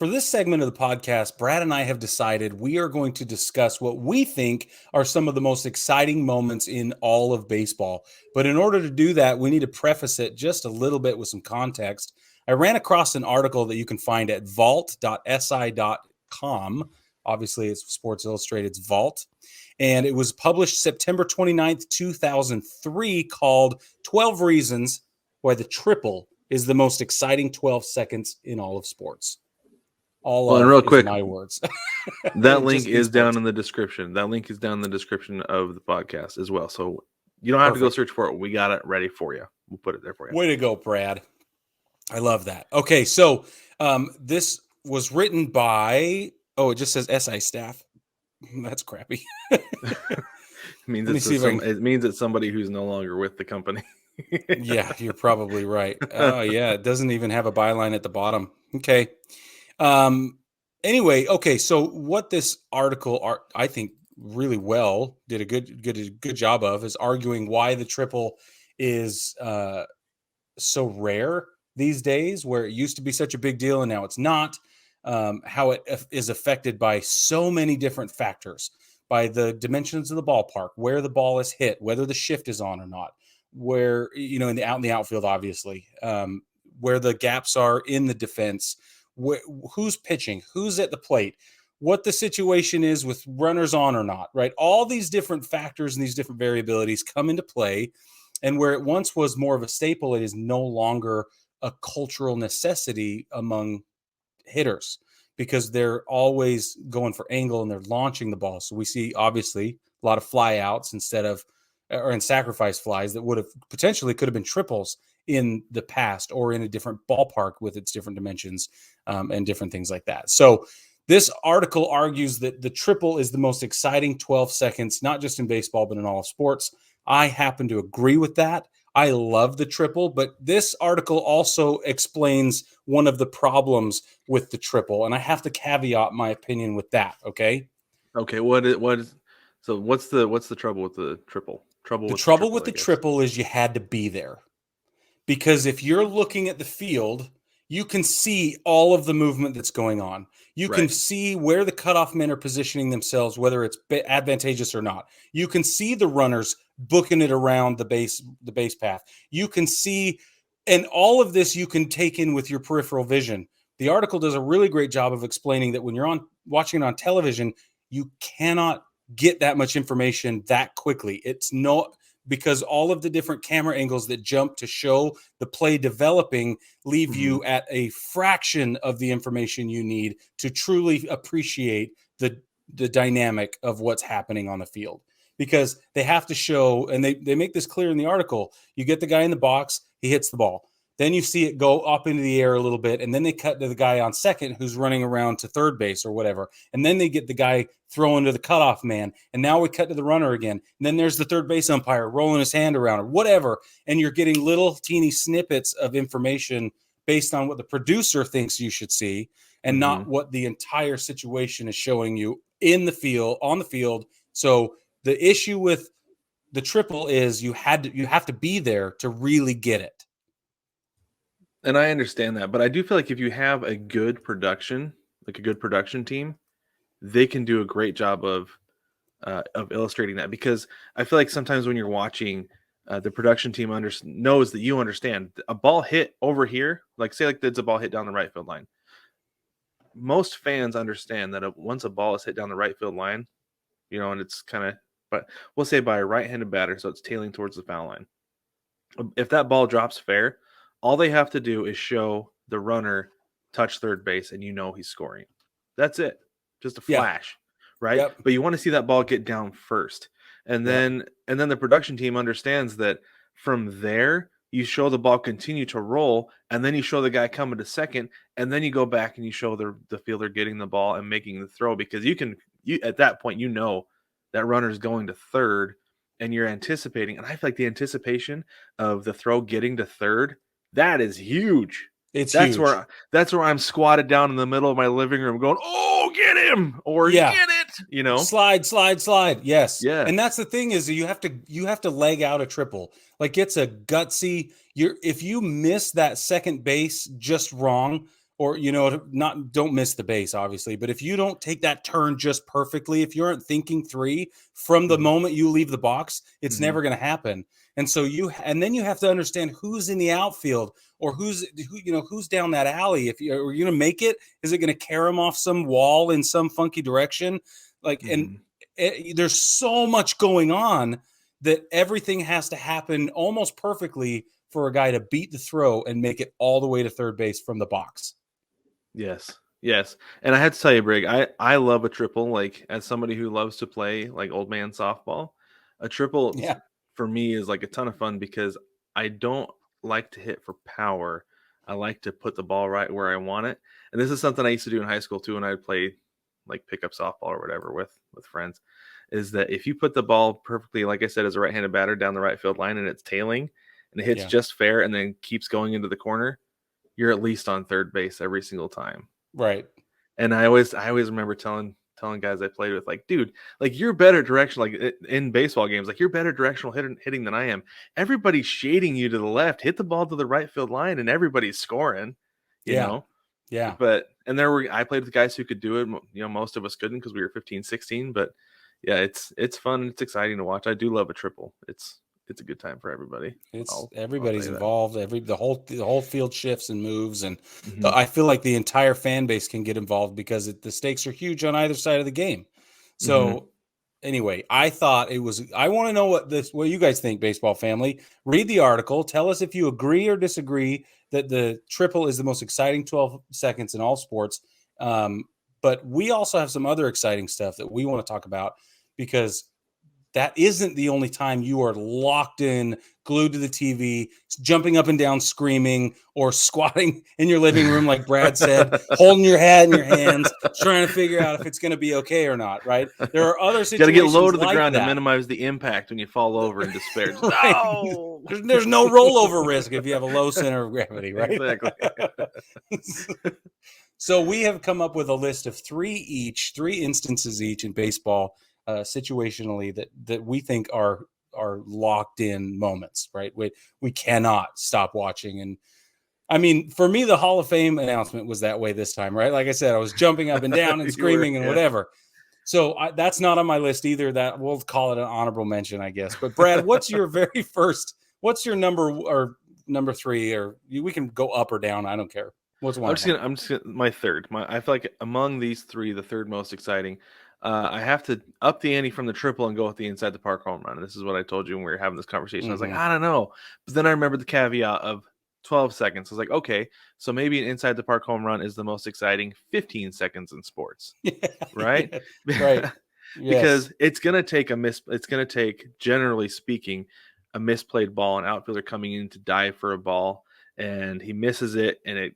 For this segment of the podcast, Brad and I have decided we are going to discuss what we think are some of the most exciting moments in all of baseball. But in order to do that, we need to preface it just a little bit with some context. I ran across an article that you can find at vault.si.com. Obviously, it's Sports Illustrated's Vault. And it was published September 29th, 2003, called 12 Reasons Why the Triple is the Most Exciting 12 Seconds in All of Sports. And real quick, my words. That link is down in the description. That link is down in the description of the podcast as well. So you don't have to go search for it. We got it ready for you. We'll put it there for you. Way to go, Brad. I love that. Okay, so this was written by, it just says SI staff. That's crappy. It means it's somebody who's no longer with the company. Yeah, you're probably right. Oh, yeah, it doesn't even have a byline at the bottom. Okay. Anyway, okay, so what this article, I think, really well did a good job of is arguing why the triple is so rare these days, where it used to be such a big deal and now it's not. How it is affected by so many different factors, by the dimensions of the ballpark, where the ball is hit, whether the shift is on or not, where, in the outfield, obviously, where the gaps are in the defense, who's pitching, who's at the plate, what the situation is with runners on or not, right? All these different factors and these different variabilities come into play. And where it once was more of a staple, it is no longer a cultural necessity among hitters because they're always going for angle and they're launching the ball. So we see obviously a lot of fly outs and sacrifice flies that would have potentially could have been triples in the past or in a different ballpark with its different dimensions and different things like that. So this article argues that the triple is the most exciting 12 seconds, not just in baseball, but in all of sports. I happen to agree with that. I love the triple, but this article also explains one of the problems with the triple, and I have to caveat my opinion with that. Okay. Okay. What's the trouble with the triple? The trouble with the triple is you had to be there, because if you're looking at the field, you can see all of the movement that's going on. You can see where the cutoff men are positioning themselves, whether it's advantageous or not. You can see the runners booking it around the base path. You can see, and all of this you can take in with your peripheral vision. The article does a really great job of explaining that when you're watching it on television, you cannot get that much information that quickly. Because all of the different camera angles that jump to show the play developing leave you at a fraction of the information you need to truly appreciate the dynamic of what's happening on the field. Because they have to show, and they make this clear in the article, you get the guy in the box, he hits the ball. Then you see it go up into the air a little bit, and then they cut to the guy on second who's running around to third base or whatever. And then they get the guy throwing to the cutoff man, and now we cut to the runner again. And then there's the third base umpire rolling his hand around or whatever, and you're getting little teeny snippets of information based on what the producer thinks you should see and not what the entire situation is showing you on the field. So the issue with the triple is you have to be there to really get it. And I understand that, but I do feel like if you have a good production, like a good production team, they can do a great job of illustrating that. Because I feel like sometimes when you're watching, the production team knows that you understand a ball hit over here, like say like there's a ball hit down the right field line. Most fans understand that once a ball is hit down the right field line, and it's kind of, but we'll say by a right-handed batter, so it's tailing towards the foul line. If that ball drops fair, all they have to do is show the runner touch third base and he's scoring. That's it. Just a flash, right? Yep. But you want to see that ball get down first. And then the production team understands that from there, you show the ball continue to roll, and then you show the guy coming to second, and then you go back and you show the fielder getting the ball and making the throw, because you at that point, that runner's going to third and you're anticipating. And I feel like the anticipation of the throw getting to third, that is huge. That's huge. That's where I'm squatted down in the middle of my living room going, "Oh, get him!" or "Get it!" Slide. Yes. Yeah. And that's the thing is you have to leg out a triple. Like it's a gutsy. If you miss that second base just wrong, or don't miss the base, obviously, but if you don't take that turn just perfectly, if you aren't thinking 3 from the moment you leave the box, it's never going to happen. And so then you have to understand who's in the outfield, or who's down that alley. If you're going to make it, is it going to carry them off some wall in some funky direction? And there's so much going on that everything has to happen almost perfectly for a guy to beat the throw and make it all the way to third base from the box. Yes. And I had to tell you, Brig, I love a triple. Like, as somebody who loves to play like old man softball, a triple for me is like a ton of fun, because I don't like to hit for power. I like to put the ball right where I want it. And this is something I used to do in high school too, when I would play like pickup softball or whatever with friends, is that if you put the ball perfectly, like I said, as a right-handed batter down the right field line, and it's tailing and it hits just fair and then keeps going into the corner, you're at least on third base every single time. Right. And I always remember telling guys I played with, like, dude, like, you're better directional, like in baseball games, like, you're better directional hitting than I am. Everybody's shading you to the left. Hit the ball to the right field line and everybody's scoring, you know? Yeah. And I played with guys who could do it. Most of us couldn't because we were 15, 16, but yeah, it's fun. It's exciting to watch. I do love a triple. It's a good time for everybody. Everybody's involved. The whole field shifts and moves, and I feel like the entire fan base can get involved because the stakes are huge on either side of the game. So anyway, I want to know what you guys think, baseball family. Read the article. Tell us if you agree or disagree that the triple is the most exciting 12 seconds in all sports. But we also have some other exciting stuff that we want to talk about, because that isn't the only time you are locked in, glued to the TV, jumping up and down, screaming, or squatting in your living room, like Brad said, holding your hat in your hands, trying to figure out if it's going to be okay or not, right? There are other situations. Got to get low to the ground that. To minimize the impact when you fall over in despair. Right. No! There's no rollover risk if you have a low center of gravity, right? Exactly. So we have come up with a list of 3 instances each in baseball, situationally, that we think are locked in moments, right? We cannot stop watching. And I mean, for me, the Hall of Fame announcement was that way this time, right? Like I said, I was jumping up and down and screaming and whatever. So that's not on my list either. That we'll call it an honorable mention, I guess. But Brad, what's your very first? What's your number 3? Or we can go up or down. I don't care. What's one? I'm just gonna, my third. I feel like among these 3, the third most exciting. I have to up the ante from the triple and go with the inside the park home run. And this is what I told you when we were having this conversation. I was like, I don't know. But then I remembered the caveat of 12 seconds. I was like, okay, so maybe an inside the park home run is the most exciting 15 seconds in sports. Right? Right. Because it's going to take, generally speaking, a misplayed ball, an outfielder coming in to dive for a ball, and he misses it, and it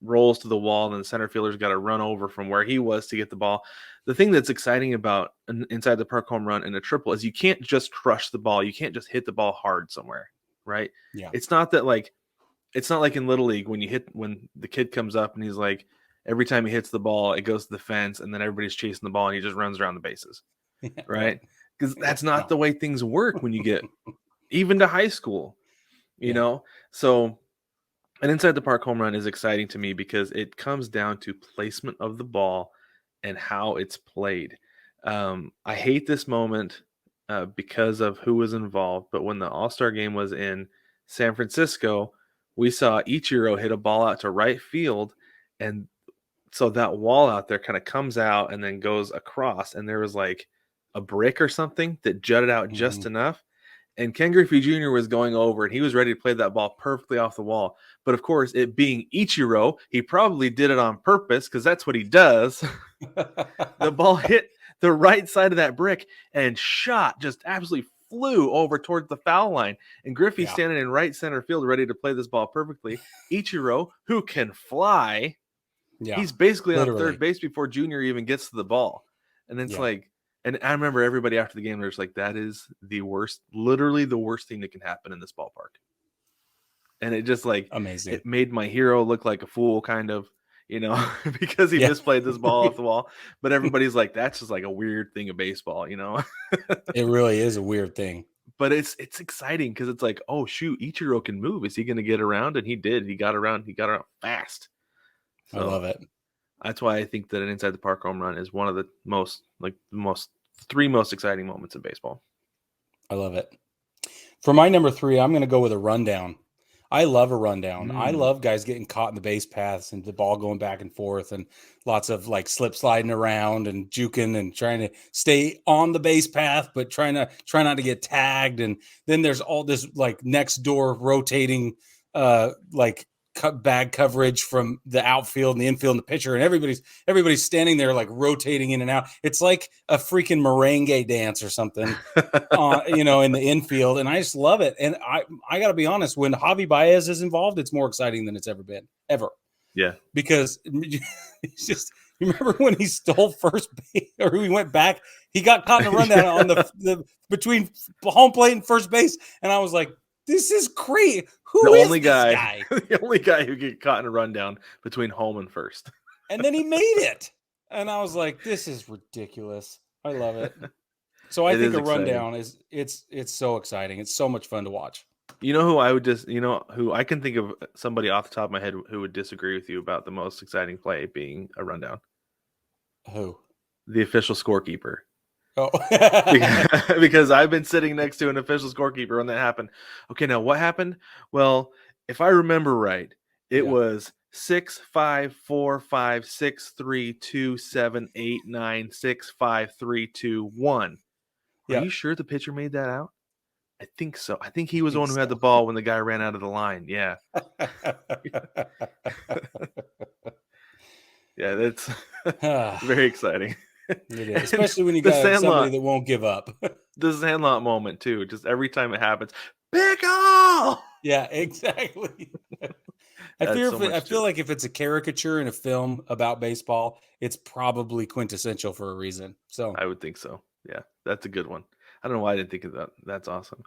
rolls to the wall, and the center fielder's got to run over from where he was to get the ball. The thing that's exciting about an inside the park home run and a triple is you can't just crush the ball. You can't just hit the ball hard somewhere, right? Yeah. It's not like in Little League when the kid comes up and he's like, every time he hits the ball, it goes to the fence, and then everybody's chasing the ball and he just runs around the bases, right? Because that's not the way things work when you get even to high school, you know? So an inside the park home run is exciting to me because it comes down to placement of the ball and how it's played. I hate this moment because of who was involved, but when the All-Star game was in San Francisco, we saw Ichiro hit a ball out to right field, and so that wall out there kind of comes out and then goes across, and there was like a brick or something that jutted out just enough. And Ken Griffey Jr. was going over, and he was ready to play that ball perfectly off the wall. But of course, it being Ichiro, he probably did it on purpose because that's what he does. The ball hit the right side of that brick and just absolutely flew over towards the foul line. And Griffey's standing in right center field ready to play this ball perfectly. Ichiro, who can fly, he's basically on third base before Junior even gets to the ball. And then it's like, and I remember everybody after the game, they're just like, that is the worst, literally the worst thing that can happen in this ballpark. And it just like, amazing. It made my hero look like a fool, kind of, because he misplayed this ball off the wall. But everybody's like, that's just like a weird thing of baseball, It really is a weird thing. But it's exciting because it's like, oh shoot, Ichiro can move. Is he going to get around? And he did. He got around fast. I love it. That's why I think that an inside the park home run is one of the three most exciting moments in baseball. I love it. For my number 3, I'm going to go with a rundown. I love a rundown. I love guys getting caught in the base paths and the ball going back and forth and lots of like slip sliding around and juking and trying to stay on the base path, but try not to get tagged. And then there's all this like next door rotating, like bag coverage from the outfield and the infield and the pitcher, and everybody's standing there like rotating in and out. It's like a freaking merengue dance or something, in the infield, and I just love it. And I got to be honest, when Javi Baez is involved, it's more exciting than it's ever been, ever. Yeah, because it's just. You remember when he stole first base, or he went back? He got caught in a rundown on the between home plate and first base, and I was like, "This is crazy." The only guy who get caught in a rundown between home and first. And then he made it. And I was like, this is ridiculous. I love it. So I think a rundown it's so exciting. It's so much fun to watch. You know who I can think of somebody off the top of my head who would disagree with you about the most exciting play being a rundown? Who? The official scorekeeper. Oh, because I've been sitting next to an official scorekeeper when that happened. Okay, now what happened? Well, if I remember right, it was 6, 5, 4, 5, 6, 3, 2, 7, 8, 9, 6, 5, 3, 2, 1. Are you sure the pitcher made that out? I think so. I think he was the one who had the ball when the guy ran out of the line. Yeah. Yeah, that's very exciting. It is, especially when you got somebody that won't give up. The Sandlot moment too. Just every time it happens, pickle. Yeah, exactly. I feel like if it's a caricature in a film about baseball, it's probably quintessential for a reason. So I would think so. Yeah, that's a good one. I don't know why I didn't think of that. That's awesome.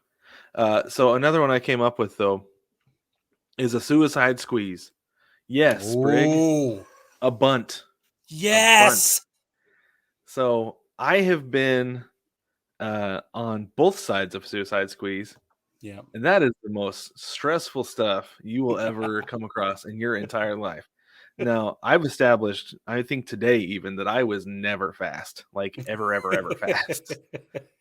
So another one I came up with though is a suicide squeeze. Yes, Brig. A bunt. Yes. So I have been on both sides of suicide squeeze. Yeah. And that is the most stressful stuff you will ever come across in your entire life. Now, I've established, I think today even, that I was never fast, like ever fast.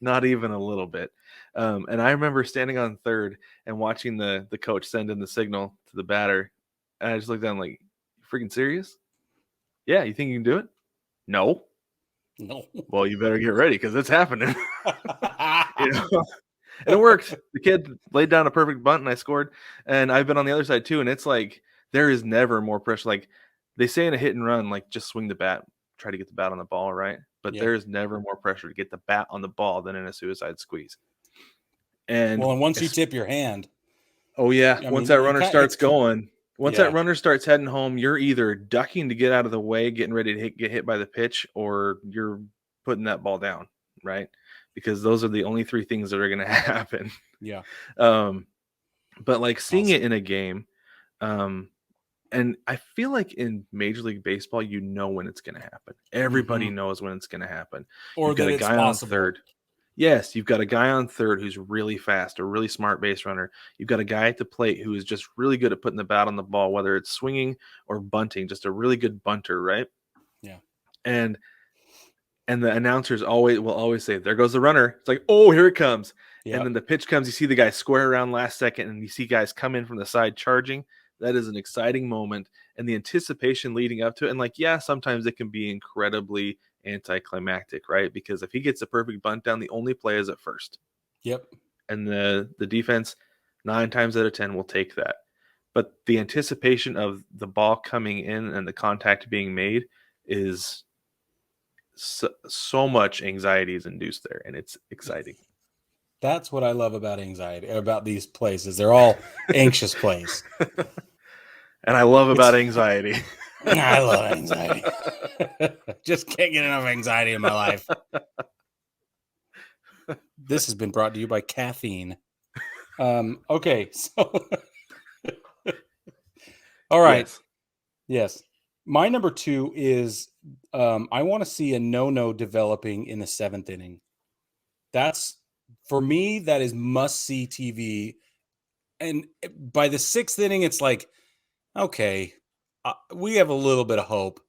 Not even a little bit. And I remember standing on third and watching the coach send in the signal to the batter. And I just looked down like, you freaking serious? Yeah, you think you can do it? No. Well, you better get ready because it's happening. And it worked. The kid laid down a perfect bunt and I scored. And I've been on the other side too. And it's like there is never more pressure. Like they say in a hit and run, like just swing the bat, try to get the bat on the ball, right? But there is never more pressure to get the bat on the ball than in a suicide squeeze. And once you tip your hand. Oh yeah. Once that runner starts going. Once that runner starts heading home, you're either ducking to get out of the way, getting ready to get hit by the pitch, or you're putting that ball down, right? Because those are the only three things that are going to happen. Yeah. But like seeing it in a game, and I feel like in Major League Baseball, you know when it's going to happen. Everybody knows when it's going to happen. Or you've got a guy on third. Yes, you've got a guy on third who's really fast, a really smart base runner. You've got a guy at the plate who is just really good at putting the bat on the ball, whether it's swinging or bunting, just a really good bunter, right? Yeah. And the announcers will always say, there goes the runner. It's like, oh, here it comes. Yep. And then the pitch comes, you see the guy square around last second, and you see guys come in from the side charging. That is an exciting moment. And the anticipation leading up to it. And like, yeah, sometimes it can be incredibly anticlimactic, right? Because if he gets a perfect bunt down, the only play is at first. Yep. And the defense 9 times out of 10 will take that. But the anticipation of the ball coming in and the contact being made is so much anxiety is induced there, and it's exciting. That's what I love about these plays. They're all anxious plays. And I love about anxiety. I love anxiety. Just can't get enough anxiety in my life. This has been brought to you by caffeine. Okay, so all right. Yes. My number 2 is I want to see a no developing in the 7th inning. That's, for me, that is must-see TV. And by the 6th inning, it's like, okay, we have a little bit of hope,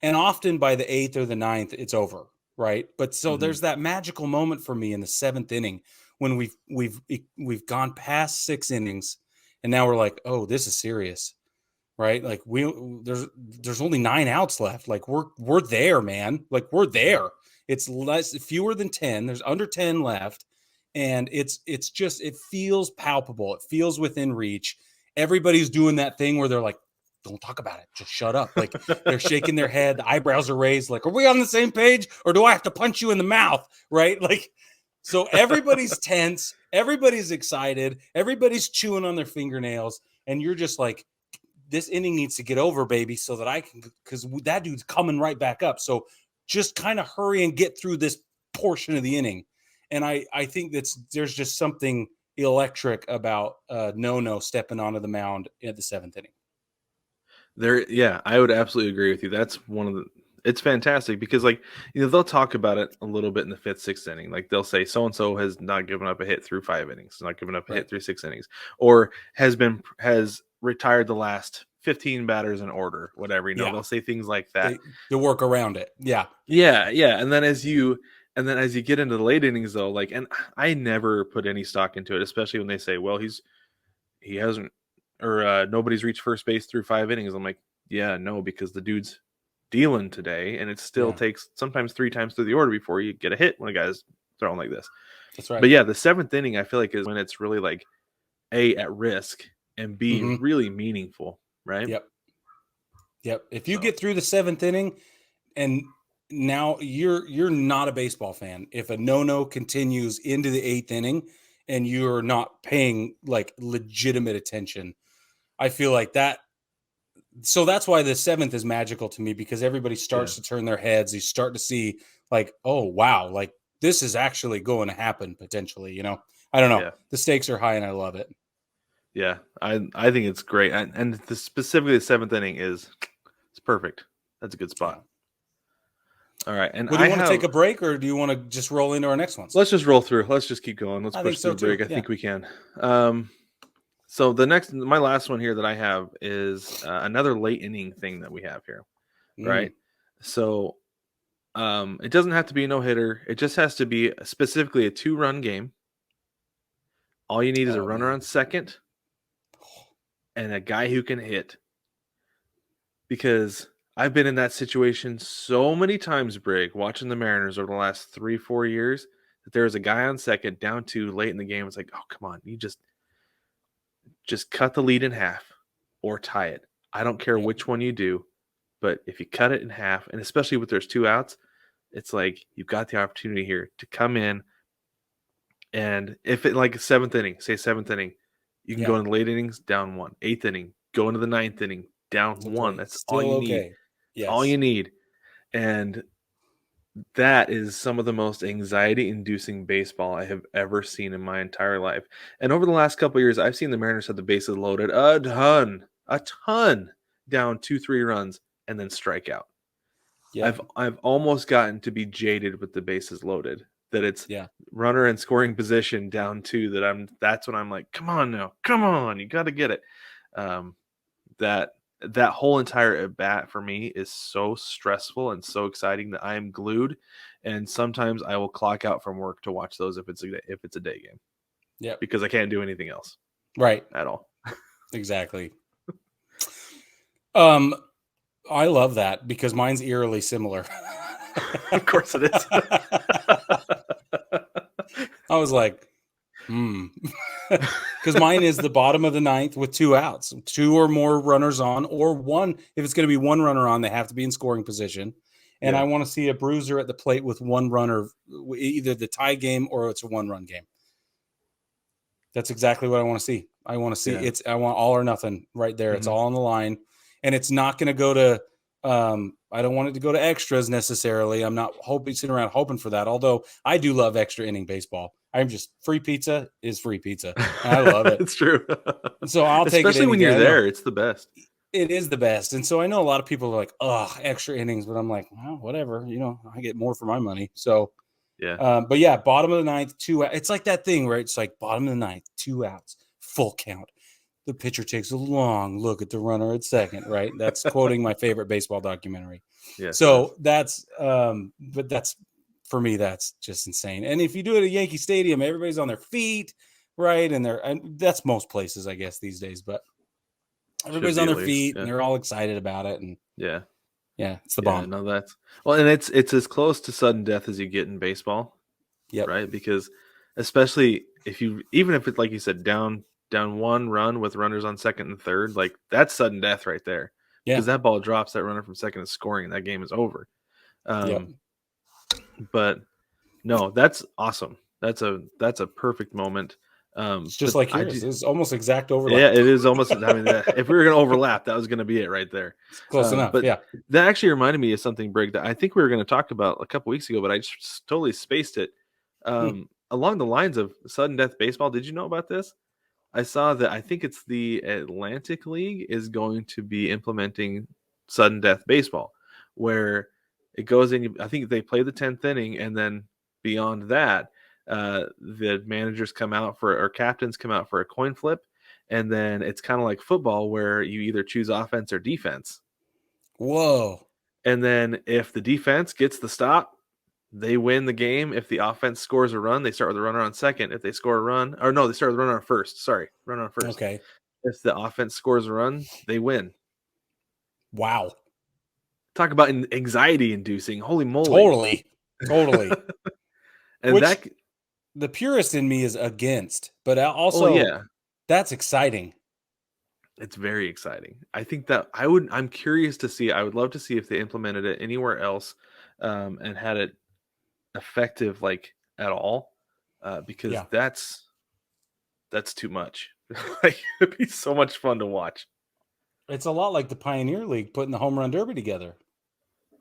and often by the 8th or the 9th, it's over, right? But so there's that magical moment for me in the 7th inning when we've gone past 6 innings, and now we're like, oh, this is serious, right? Like there's only 9 outs left. Like we're there, man. Like we're there. It's fewer than 10. There's under 10 left, and it's just, it feels palpable. It feels within reach. Everybody's doing that thing where they're like, don't talk about it. Just shut up. Like they're shaking their head. The eyebrows are raised. Like, are we on the same page, or do I have to punch you in the mouth? Right? Like, so everybody's tense. Everybody's excited. Everybody's chewing on their fingernails. And you're just like, this inning needs to get over, baby, so that I can, because that dude's coming right back up. So just kind of hurry and get through this portion of the inning. And I think there's just something electric about No stepping onto the mound at the 7th inning. Yeah, I would absolutely agree with you. That's it's fantastic because, like, they'll talk about it a little bit in the 5th, 6th inning. Like they'll say so-and-so has not given up a hit through 5 innings, not given up a hit through 6 innings, or has retired the last 15 batters in order, whatever, they'll say things like that. They work around it. Yeah. And then as you get into the late innings, though, like, and I never put any stock into it, especially when they say, well, he hasn't, or nobody's reached first base through 5 innings. I'm like, yeah, no, because the dude's dealing today, and it still takes sometimes 3 times through the order before you get a hit when a guy's throwing like this. That's right. But yeah, the 7th inning, I feel like, is when it's really like A, at risk, and B, really meaningful, right? Yep. If you get through the 7th inning, and now you're not a baseball fan if a no continues into the 8th inning and you're not paying like legitimate attention. I feel like that. So that's why the 7th is magical to me, because everybody starts to turn their heads. You start to see like, oh, wow, like this is actually going to happen potentially, I don't know. Yeah. The stakes are high and I love it. Yeah, I think it's great. And specifically the 7th inning it's perfect. That's a good spot. All right. And do you want to take a break, or do you want to just roll into our next ones? Let's just roll through. Let's just keep going. Let's push through the break. I think we can. So my last one here that I have is another late inning thing that we have here, right? So it doesn't have to be a no-hitter. It just has to be specifically a 2-run game. All you need is a runner on second and a guy who can hit. Because I've been in that situation so many times, Brig, watching the Mariners over the last 3-4 years, that there's a guy on second, down 2 late in the game. It's like, oh, come on, you just cut the lead in half or tie it. I don't care which one you do, but if you cut it in half, and especially with there's 2 outs, it's like you've got the opportunity here to come in, and if it like 7th inning, say 7th inning, you can go in the late innings, down 1. 8th inning, go into the 9th inning, down 1. That's still all you need. Yes. All you need. And that is some of the most anxiety-inducing baseball I have ever seen in my entire life. And over the last couple of years, I've seen the Mariners have the bases loaded a ton, down 2-3 runs, and then strike out. Yeah. I've almost gotten to be jaded with the bases loaded, that it's runner in scoring position down 2, that's when I'm like, come on now, come on, you got to get it. That whole entire at bat for me is so stressful and so exciting that I am glued. And sometimes I will clock out from work to watch those if it's a day game. Yeah, because I can't do anything else. Right. At all. Exactly. I love that because mine's eerily similar. Of course it is. I was like, because mine is the bottom of the 9th with 2 outs, 2 or more runners on, or 1. If it's going to be 1 runner on, they have to be in scoring position. And I want to see a bruiser at the plate with 1 runner, either the tie game or it's a 1-run game. That's exactly what I want to see. I want to see I want all or nothing right there. Mm-hmm. It's all on the line, and it's not going to go to. I don't want it to go to extras necessarily. I'm not sitting around hoping for that. Although I do love extra inning baseball. I'm just free pizza is free pizza. I love it. It's true. So I'll take it. Especially when you're there, it's the best. It is the best. And so I know a lot of people are like, oh, extra innings, but I'm like, well, whatever. I get more for my money. So but yeah, bottom of the 9th, 2 outs. It's like that thing where it's like bottom of the 9th, 2 outs, full count. the pitcher takes a long look at the runner at second, right? That's quoting my favorite baseball documentary. Yes. So that's, but that's, for me, that's just insane. And if you do it at Yankee Stadium, everybody's on their feet, right? And that's most places, I guess, these days, but everybody's on their feet and they're all excited about it. And yeah, it's the bomb. No, that's well, and it's as close to sudden death as you get in baseball. Yep. Right. Because especially even if it's like you said, down one run with runners on second and third, like that's sudden death right there. Yeah. Because that ball drops, that runner from second is scoring, and that game is over. But no, that's awesome. That's a perfect moment. It's just like yours. It's almost exact overlap. Yeah, it is almost. I mean, if we were going to overlap, that was going to be it right there. It's close enough. But yeah, that actually reminded me of something, Brig, that I think we were going to talk about a couple weeks ago, but I just totally spaced it. Along the lines of sudden death baseball, did you know about this? I saw that I think it's the Atlantic League is going to be implementing sudden death baseball, where it goes in. I think they play the 10th inning, and then beyond that, the managers come out or captains come out for a coin flip, and then it's kind of like football where you either choose offense or defense. Whoa! And then if the defense gets the stop, they win the game. If the offense scores a run, they start with a runner on second. If they score a run, or no, they start with a runner on first. Sorry, runner on first. Okay. If the offense scores a run, they win. Wow. Talk about anxiety inducing. Holy moly. Totally. And which the purist in me is against, but also that's exciting. It's very exciting. I think that I'm curious to see. I would love to see if they implemented it anywhere else and had it effective like at all, because that's too much. Like, it'd be so much fun to watch. It's a lot like the Pioneer League putting the home run derby together.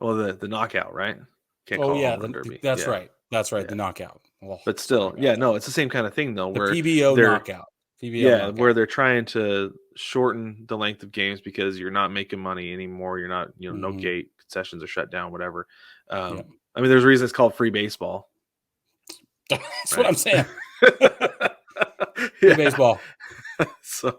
Well, the knockout, right? Can't call it home run derby. That's right. That's right. Yeah. The knockout. Well, but still, no, it's the same kind of thing though. Where PBO knockout. PBO where they're trying to shorten the length of games because you're not making money anymore. You're not, no gate, concessions are shut down, whatever. I mean, there's a reason it's called free baseball. That's what I'm saying. Free baseball. So